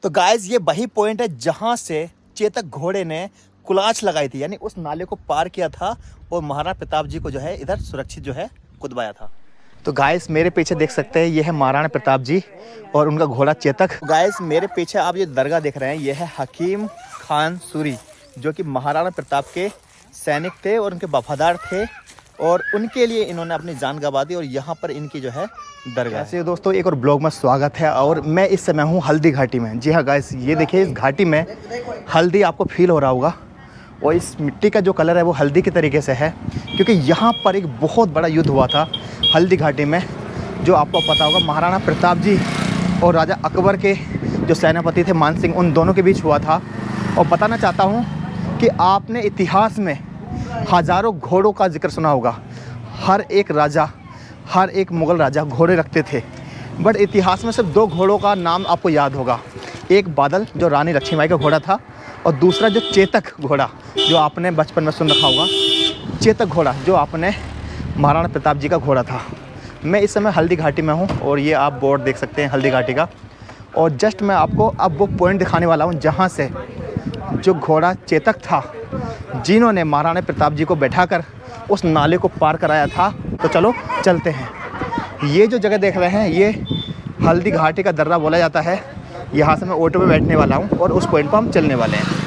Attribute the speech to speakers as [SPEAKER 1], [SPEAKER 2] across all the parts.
[SPEAKER 1] तो गाइज ये वही पॉइंट है जहां से चेतक घोड़े ने कुलाच लगाई थी, यानी उस नाले को पार किया था और महाराणा प्रताप जी को जो है इधर सुरक्षित जो है कुदबाया था। तो गाइस मेरे पीछे देख सकते हैं ये है महाराणा प्रताप जी और उनका घोड़ा चेतक। गाइस मेरे पीछे आप ये दरगाह देख रहे हैं, ये है हकीम खान सूरी, जो कि महाराणा प्रताप के सैनिक थे और उनके वफादार थे और उनके लिए इन्होंने अपनी जान गंवा दी और यहाँ पर इनकी जो है दरगाह। ऐसे दोस्तों एक और ब्लॉग में स्वागत है और मैं इस समय हूँ हल्दी घाटी में। जी हाँ गाइस, ये देखिए इस घाटी में हल्दी आपको फील हो रहा होगा और इस मिट्टी का जो कलर है वो हल्दी के तरीके से है, क्योंकि यहाँ पर एक बहुत बड़ा युद्ध हुआ था हल्दी घाटी में, जो आपको पता होगा महाराणा प्रताप जी और राजा अकबर के जो सेनापति थे मान सिंह, उन दोनों के बीच हुआ था। और बताना चाहता हूँ कि आपने इतिहास में हज़ारों घोड़ों का जिक्र सुना होगा। हर एक राजा, हर एक मुग़ल राजा घोड़े रखते थे, बट इतिहास में सिर्फ 2 घोड़ों का नाम आपको याद होगा। एक बादल जो रानी लक्ष्मीबाई का घोड़ा था और दूसरा जो चेतक घोड़ा जो आपने बचपन में सुन रखा होगा। चेतक घोड़ा जो आपने महाराणा प्रताप जी का घोड़ा था। मैं इस समय हल्दी घाटी में हूँ और ये आप बोर्ड देख सकते हैं हल्दी घाटी का। और जस्ट मैं आपको अब वो पॉइंट दिखाने वाला हूँ जहाँ से जो घोड़ा चेतक था, जिन्होंने महाराणा प्रताप जी को बैठाकर उस नाले को पार कराया था। तो चलो चलते हैं। ये जो जगह देख रहे हैं ये हल्दी घाटी का दर्रा बोला जाता है। यहाँ से मैं ऑटो में बैठने वाला हूँ और उस पॉइंट पर हम चलने वाले हैं।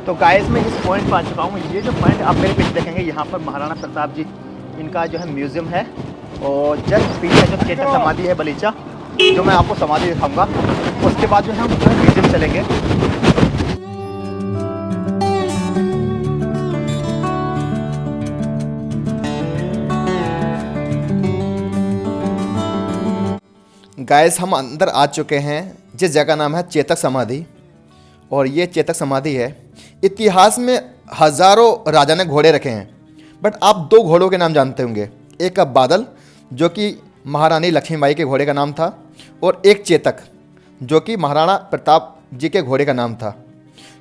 [SPEAKER 1] तो गाइस मैं इस पॉइंट पर आ चुका हूँ। ये जो पॉइंट आप मेरे पीछे देखेंगे, यहाँ पर महाराणा प्रताप जी इनका जो है म्यूज़ियम है और जस्ट पीछे जो चेतक समाधि है बलीचा, जो मैं आपको समाधि दिखाऊंगा। उसके बाद जो है हम जो है म्यूज़ियम चलेंगे। गाइस हम अंदर आ चुके हैं जिस जगह का नाम है चेतक समाधि, और ये चेतक समाधि है। इतिहास में हज़ारों राजा ने घोड़े रखे हैं, बट आप 2 घोड़ों के नाम जानते होंगे। एक का बादल जो कि महारानी लक्ष्मीबाई के घोड़े का नाम था, और एक चेतक जो कि महाराणा प्रताप जी के घोड़े का नाम था।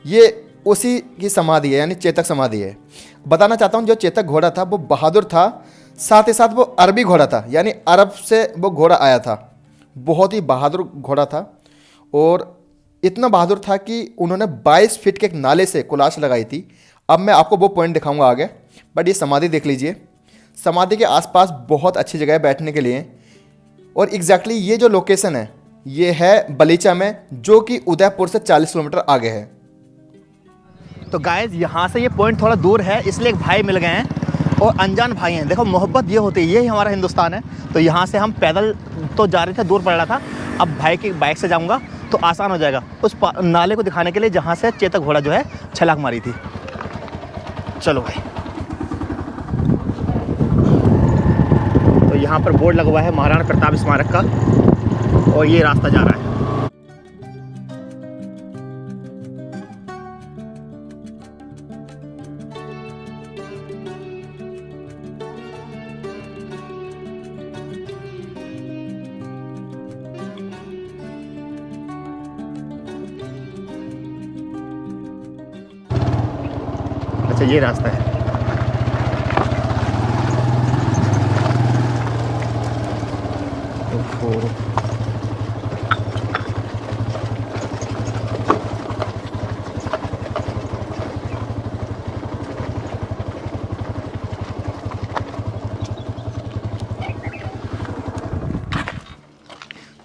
[SPEAKER 1] ये उसी की समाधि है, यानी चेतक समाधि है। बताना चाहता हूँ जो चेतक घोड़ा था वो बहादुर था, साथ ही साथ वो अरबी घोड़ा था, यानी अरब से वो घोड़ा आया था। बहुत ही बहादुर घोड़ा था और इतना बहादुर था कि उन्होंने 22 फीट के एक नाले से कुलाश लगाई थी। अब मैं आपको वो पॉइंट दिखाऊंगा आगे, बट ये समाधि देख लीजिए। समाधि के आसपास बहुत अच्छी जगह है बैठने के लिए, और एग्जैक्टली ये जो लोकेशन है ये है बलीचा में, जो कि उदयपुर से 40 किलोमीटर आगे है। तो गाइस यहाँ से ये पॉइंट थोड़ा दूर है, इसलिए एक भाई मिल गए हैं और अनजान भाई हैं। देखो मोहब्बत ये होती है, यही हमारा हिंदुस्तान है। तो यहाँ से हम पैदल तो जा रहे थे, दूर पड़ रहा था, अब भाई की बाइक से जाऊँगा तो आसान हो जाएगा उस नाले को दिखाने के लिए जहाँ से चेतक घोड़ा जो है छलांग मारी थी। चलो भाई। तो यहाँ पर बोर्ड लगा हुआ है महाराणा प्रताप स्मारक का और ये रास्ता जा रहा है। अच्छा ये रास्ता है।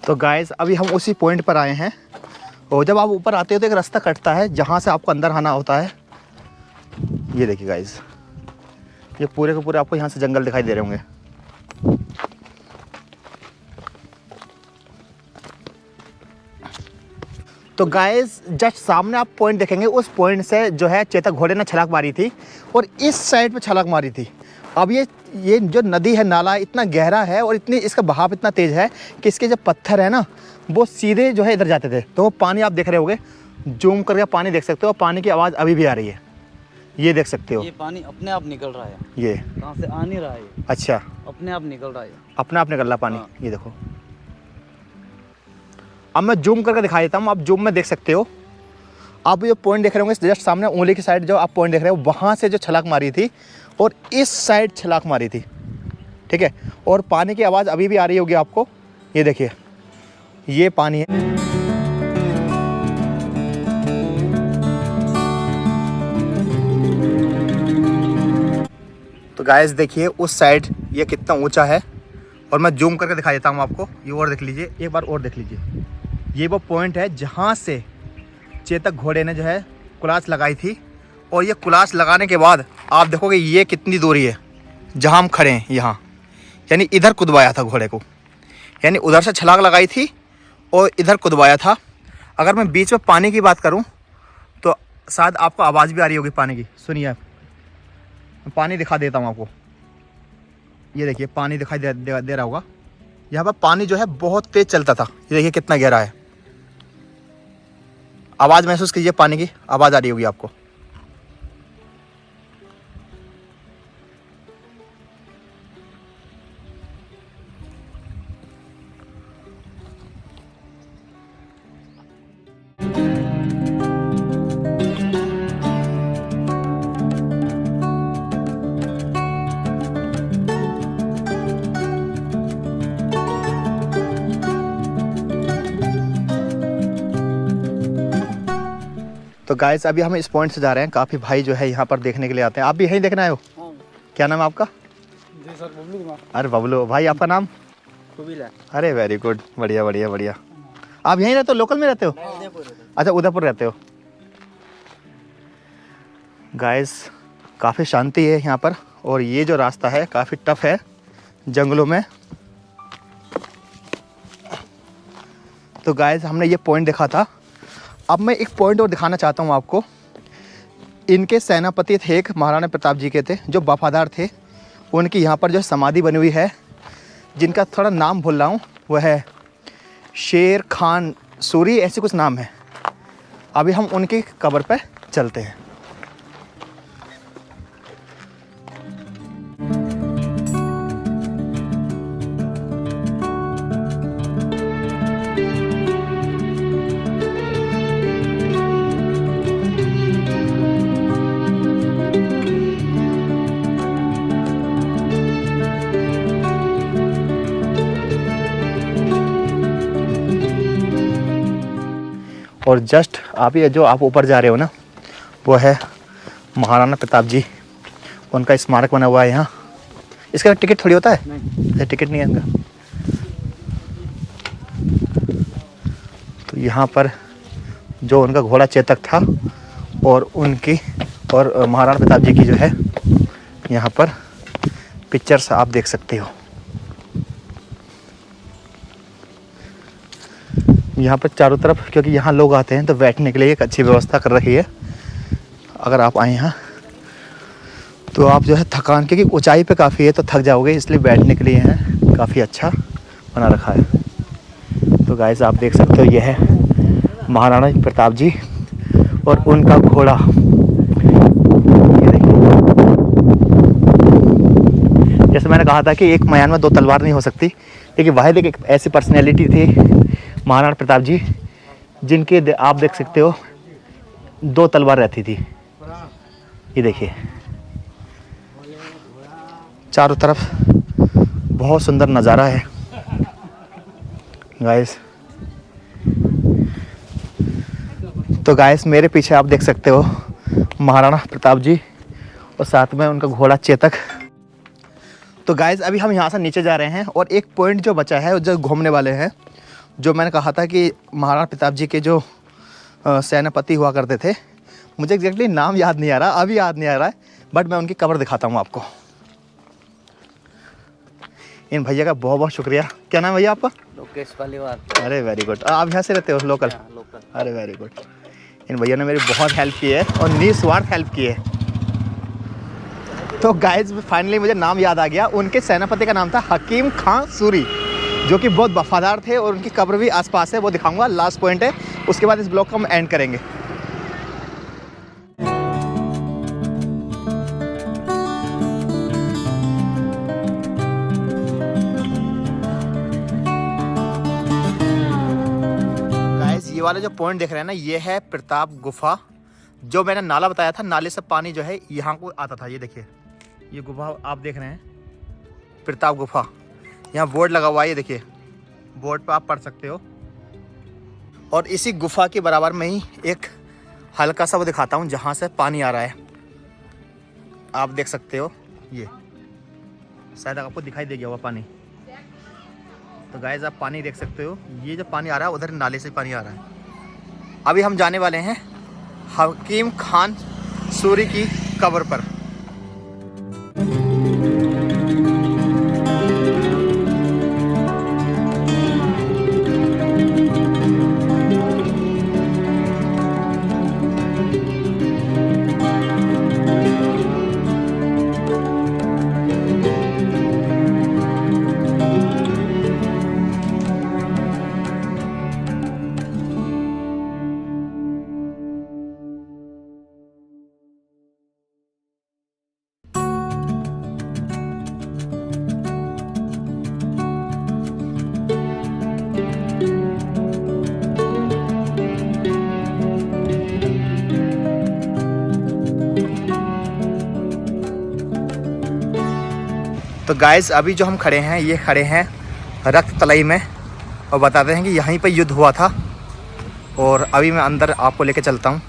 [SPEAKER 1] तो गाइस अभी हम उसी पॉइंट पर आए हैं, और जब आप ऊपर आते हो तो एक रास्ता कटता है जहाँ से आपको अंदर आना होता है। ये देखिए गाइस, ये पूरे के पूरे आपको यहाँ से जंगल दिखाई दे रहे होंगे। तो गाइस जस्ट सामने आप पॉइंट देखेंगे, उस पॉइंट से जो है चेतक घोड़े ने छलांग मारी थी और इस साइड पे छलांग मारी थी। अब ये जो नदी है, नाला इतना गहरा है और इतनी इसका बहाव इतना तेज़ है कि इसके जो पत्थर है ना वो सीधे जो है इधर जाते थे। तो वो पानी आप देख रहे होगे, जूम करके पानी देख सकते हो, पानी की आवाज़ अभी भी आ रही है। ये देख सकते हो,
[SPEAKER 2] ये पानी अपने आप निकल रहा है,
[SPEAKER 1] ये
[SPEAKER 2] कहाँ से आ नहीं रहा है,
[SPEAKER 1] अच्छा
[SPEAKER 2] अपने आप निकल रहा है,
[SPEAKER 1] अपना आप निकल रहा पानी।
[SPEAKER 2] हाँ।
[SPEAKER 1] ये देखो, अब मैं जूम करके दिखा देता हूँ, आप जूम में देख सकते हो। आप जो पॉइंट देख रहे होंगे जस्ट सामने उंगली की साइड, जो आप पॉइंट देख रहे हो वहाँ से जो छलाक मारी थी और इस साइड छलाक मारी थी, ठीक है। और पानी की आवाज़ अभी भी आ रही होगी आपको, ये देखिए ये पानी है। तो गाइस देखिए उस साइड ये कितना ऊंचा है, और मैं जूम करके दिखा देता हूँ आपको, ये और देख लीजिए, एक बार और देख लीजिए। ये वो पॉइंट है जहाँ से चेतक घोड़े ने जो है कुलाच लगाई थी, और ये कुलाच लगाने के बाद आप देखोगे ये कितनी दूरी है जहाँ हम खड़े हैं यहाँ, यानी इधर कुदवाया था घोड़े को, यानी उधर से छलांग लगाई थी और इधर कुदवाया था। अगर मैं बीच में पानी की बात करूँ तो शायद आपको आवाज़ भी आ रही होगी पानी की, सुनिए आप, मैं पानी दिखा देता हूँ आपको। ये देखिए पानी दिखाई दे रहा होगा, यहाँ पर पानी जो है बहुत तेज़ चलता था, ये देखिए कितना गहरा है। आवाज़ महसूस कीजिए, पानी की आवाज़ आ रही होगी आपको। तो गाइस अभी हम इस पॉइंट से जा रहे हैं, काफ़ी भाई जो है यहाँ पर देखने के लिए आते हैं। आप भी यहीं देखना आए हो?
[SPEAKER 2] हाँ।
[SPEAKER 1] क्या नाम है आपका?
[SPEAKER 2] जी सर, बबलू कुमार।
[SPEAKER 1] अरे बबलू भाई, आपका नाम?
[SPEAKER 2] कुबिला।
[SPEAKER 1] अरे वेरी गुड, बढ़िया बढ़िया बढ़िया। आप यहीं रहते हो, लोकल में रहते हो? अच्छा उदयपुर रहते हो। गाइस काफ़ी शांति है यहाँ पर, और ये जो रास्ता है काफ़ी टफ है जंगलों में। तो गाइस हमने ये पॉइंट देखा था, अब मैं एक पॉइंट और दिखाना चाहता हूँ आपको। इनके सेनापति थे एक, महाराणा प्रताप जी के थे जो वफादार थे। उनकी यहाँ पर जो समाधि बनी हुई है, जिनका थोड़ा नाम भूल रहा हूँ, वह है शेर खान सूरी, ऐसे कुछ नाम है। अभी हम उनकी कब्र पर चलते हैं। और जस्ट आप ये जो आप ऊपर जा रहे हो ना, वो है महाराणा प्रताप जी, उनका स्मारक बना हुआ है यहाँ। इसका टिकट थोड़ी होता है? नहीं, टिकट नहीं है इनका। तो यहाँ पर जो उनका घोड़ा चेतक था और उनकी और महाराणा प्रताप जी की जो है यहाँ पर पिक्चर्स आप देख सकते हो। यहाँ पर चारों तरफ, क्योंकि यहाँ लोग आते हैं तो बैठने के लिए एक अच्छी व्यवस्था कर रखी है। अगर आप आए यहाँ तो आप जो है थकान, क्योंकि ऊंचाई पे काफ़ी है तो थक जाओगे, इसलिए बैठने के लिए है काफ़ी अच्छा बना रखा है। तो गाइस आप देख सकते हो, यह है महाराणा प्रताप जी और उनका घोड़ा। ये देखिए, जैसे मैंने कहा था कि एक म्यान में दो तलवार नहीं हो सकती, लेकिन वाहिद एक ऐसी पर्सनैलिटी थी महाराणा प्रताप जी, जिनके आप देख सकते हो दो तलवार रहती थी। ये देखिए चारों तरफ बहुत सुंदर नज़ारा है गाइस। तो गाइस मेरे पीछे आप देख सकते हो महाराणा प्रताप जी और साथ में उनका घोड़ा चेतक। तो गाइस अभी हम यहाँ से नीचे जा रहे हैं, और एक पॉइंट जो बचा है जो घूमने वाले हैं, जो मैंने कहा था कि महाराणा प्रताप जी के जो सेनापति हुआ करते थे, मुझे एग्जैक्टली नाम याद नहीं आ रहा, अभी याद नहीं आ रहा है, बट मैं उनकी कब्र दिखाता हूँ आपको। इन भैया का बहुत बहुत शुक्रिया। क्या नाम है भैया आपका?
[SPEAKER 2] लोकेश पालीवाल। अरे
[SPEAKER 1] अरे वेरी गुड, आप यहाँ से रहते हो लोकल?
[SPEAKER 2] लोकल।
[SPEAKER 1] अरे वेरी गुड। इन भैया ने मेरी बहुत हेल्प की है और निस्वार्थ हेल्प की है। तो गाइज फाइनली मुझे नाम याद आ गया, उनके सेनापति का नाम था हकीम खां सूरी, जो कि बहुत वफादार थे, और उनकी कब्र भी आसपास है, वो दिखाऊंगा, लास्ट पॉइंट है। उसके बाद इस ब्लॉग को हम एंड करेंगे। वाला जो पॉइंट देख रहे हैं ना, ये है प्रताप गुफा। जो मैंने नाला बताया था, नाले से पानी जो है यहाँ को आता था। ये देखिए, ये गुफा आप देख रहे हैं, प्रताप गुफा। यहाँ बोर्ड लगा हुआ है, ये देखिए, बोर्ड पे आप पढ़ सकते हो। और इसी गुफा के बराबर में ही एक हल्का सा वो दिखाता हूँ जहाँ से पानी आ रहा है। आप देख सकते हो, ये शायद आपको दिखाई दे गया हुआ पानी। तो गाइस आप पानी देख सकते हो, ये जो पानी आ रहा है उधर नाले से पानी आ रहा है। अभी हम जाने वाले हैं हकीम खान सूरी की कब्र पर। तो गाइस अभी जो हम खड़े हैं, ये खड़े हैं रक्त तलाई में, और बताते हैं कि यहीं पर युद्ध हुआ था। और अभी मैं अंदर आपको लेके चलता हूँ।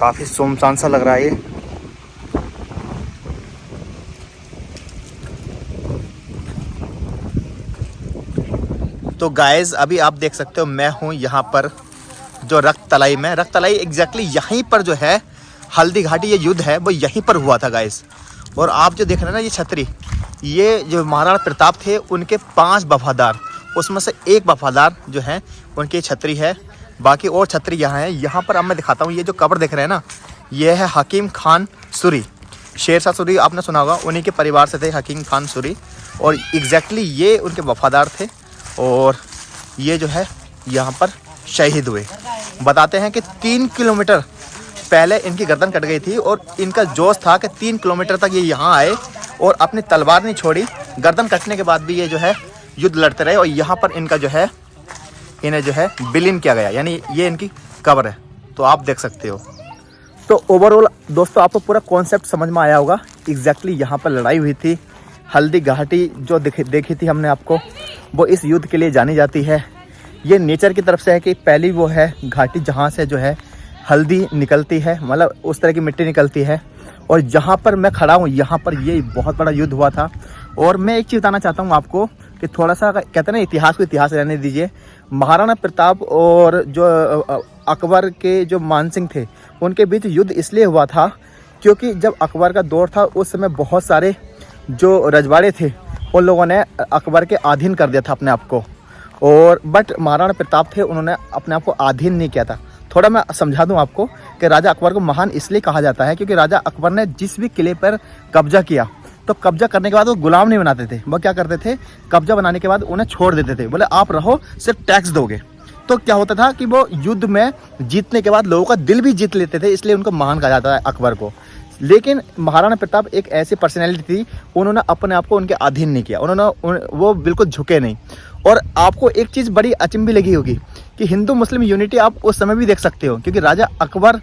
[SPEAKER 1] काफ़ी सुनसान सा लग रहा है ये। तो गाइस अभी आप देख सकते हो, मैं हूँ यहाँ पर जो रक्त तलाई में। रक्त तलाई एग्जैक्टली यहीं पर जो है हल्दी घाटी, ये युद्ध है वो यहीं पर हुआ था गाइस। और आप जो देख रहे हैं ना, ये छतरी, ये जो महाराणा प्रताप थे उनके 5 वफादार, उसमें से एक वफादार जो है उनकी छतरी है। बाकी और छतरी यहाँ है। यहाँ पर अब मैं दिखाता हूँ, ये जो कब्र देख रहे हैं ना, ये है हकीम खान सूरी। शेरशाह सूरी आपने सुना होगा, उन्हीं के परिवार से थे हकीम खान सूरी। और एग्जैक्टली ये उनके वफादार थे। और ये जो है यहाँ पर शहीद हुए। बताते हैं कि 3 किलोमीटर पहले इनकी गर्दन कट गई थी, और इनका जोश था कि 3 किलोमीटर तक ये यहाँ आए और अपनी तलवार नहीं छोड़ी। गर्दन कटने के बाद भी ये जो है युद्ध लड़ते रहे। और यहाँ पर इनका जो है, इन्हें जो है विलीन किया गया, यानी ये इनकी कब्र है। तो आप देख सकते हो। तो ओवरऑल दोस्तों आपको पूरा कॉन्सेप्ट समझ में आया होगा। एग्जैक्टली यहाँ पर लड़ाई हुई थी। हल्दी घाटी जो देखी थी हमने आपको, वो इस युद्ध के लिए जानी जाती है। ये नेचर की तरफ से है कि पहली वो है घाटी जहाँ से जो है हल्दी निकलती है, मतलब उस तरह की मिट्टी निकलती है। और जहाँ पर मैं खड़ा हूँ, यहाँ पर ये बहुत बड़ा युद्ध हुआ था। और मैं एक चीज़ बताना चाहता हूँ आपको कि थोड़ा सा कहते हैं ना, इतिहास को इतिहास रहने दीजिए। महाराणा प्रताप और जो अकबर के जो मानसिंह थे, उनके बीच युद्ध इसलिए हुआ था क्योंकि जब अकबर का दौर था उस समय बहुत सारे जो रजवाड़े थे उन लोगों ने अकबर के अधीन कर दिया था अपने आप को। और बट महाराणा प्रताप थे, उन्होंने अपने आप को अधीन नहीं किया था। थोड़ा मैं समझा दूं आपको कि राजा अकबर को महान इसलिए कहा जाता है क्योंकि राजा अकबर ने जिस भी किले पर कब्जा किया, तो कब्जा करने के बाद वो गुलाम नहीं बनाते थे। वो क्या करते थे, कब्जा बनाने के बाद उन्हें छोड़ देते थे, बोले आप रहो, सिर्फ टैक्स दोगे। तो क्या होता था कि वो युद्ध में जीतने के बाद लोगों का दिल भी जीत लेते थे, इसलिए उनको महान कहा जाता है अकबर को। लेकिन महाराणा प्रताप एक ऐसी पर्सनैलिटी थी, उन्होंने अपने आप को उनके अधीन नहीं किया, वो बिल्कुल झुके नहीं। और आपको एक चीज़ बड़ी अचंभी लगी होगी कि हिंदू मुस्लिम यूनिटी आप उस समय भी देख सकते हो, क्योंकि राजा अकबर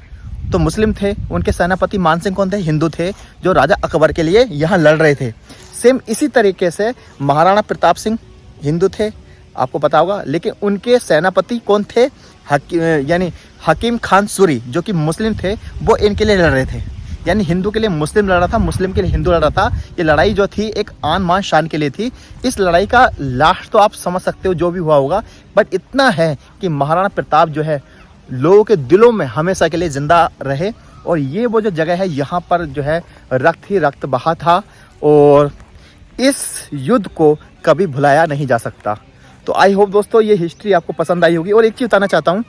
[SPEAKER 1] तो मुस्लिम थे, उनके सेनापति मानसिंह कौन थे, हिंदू थे, जो राजा अकबर के लिए यहाँ लड़ रहे थे। सेम इसी तरीके से महाराणा प्रताप सिंह हिंदू थे, आपको पता होगा, लेकिन उनके सेनापति कौन थे, यानी हकीम खान सूरी, जो कि मुस्लिम थे, वो इनके लिए लड़ रहे थे। यानी हिंदू के लिए मुस्लिम लड़ रहा था, मुस्लिम के लिए हिंदू लड़ रहा था। ये लड़ाई जो थी एक आन मान शान के लिए थी। इस लड़ाई का लास्ट तो आप समझ सकते हो जो भी हुआ होगा, बट इतना है कि महाराणा प्रताप जो है लोगों के दिलों में हमेशा के लिए जिंदा रहे। और ये वो जो जगह है, यहाँ पर जो है रक्त ही रक्त बहा था, और इस युद्ध को कभी भुलाया नहीं जा सकता। तो आई होप दोस्तों ये हिस्ट्री आपको पसंद आई होगी। और एक चीज़ बताना चाहता हूँ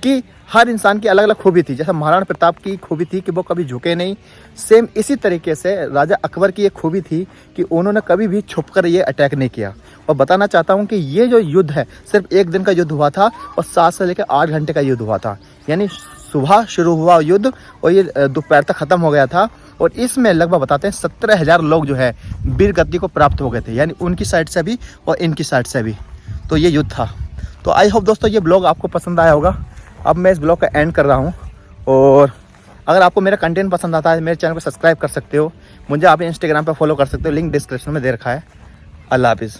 [SPEAKER 1] कि हर इंसान की अलग अलग खूबी थी। जैसे महाराणा प्रताप की खूबी थी कि वो कभी झुके नहीं, सेम इसी तरीके से राजा अकबर की एक खूबी थी कि उन्होंने कभी भी छुपकर ये अटैक नहीं किया। और बताना चाहता हूँ कि ये जो युद्ध है सिर्फ एक दिन का युद्ध हुआ था, और 7 से लेकर 8 घंटे का युद्ध हुआ था। यानी सुबह शुरू हुआ युद्ध और ये दोपहर तक ख़त्म हो गया था। और इसमें लगभग बताते हैं 17,000 लोग जो है वीर गति को प्राप्त हो गए थे, यानी उनकी साइड से भी और इनकी साइड से भी। तो ये युद्ध था। तो आई होप दोस्तों ये ब्लॉग आपको पसंद आया होगा। अब मैं इस ब्लॉग का एंड कर रहा हूँ। और अगर आपको मेरा कंटेंट पसंद आता है मेरे चैनल को सब्सक्राइब कर सकते हो, मुझे आप इंस्टाग्राम पर फॉलो कर सकते हो, लिंक डिस्क्रिप्शन में दे रखा है। अल्लाह हाफिज़।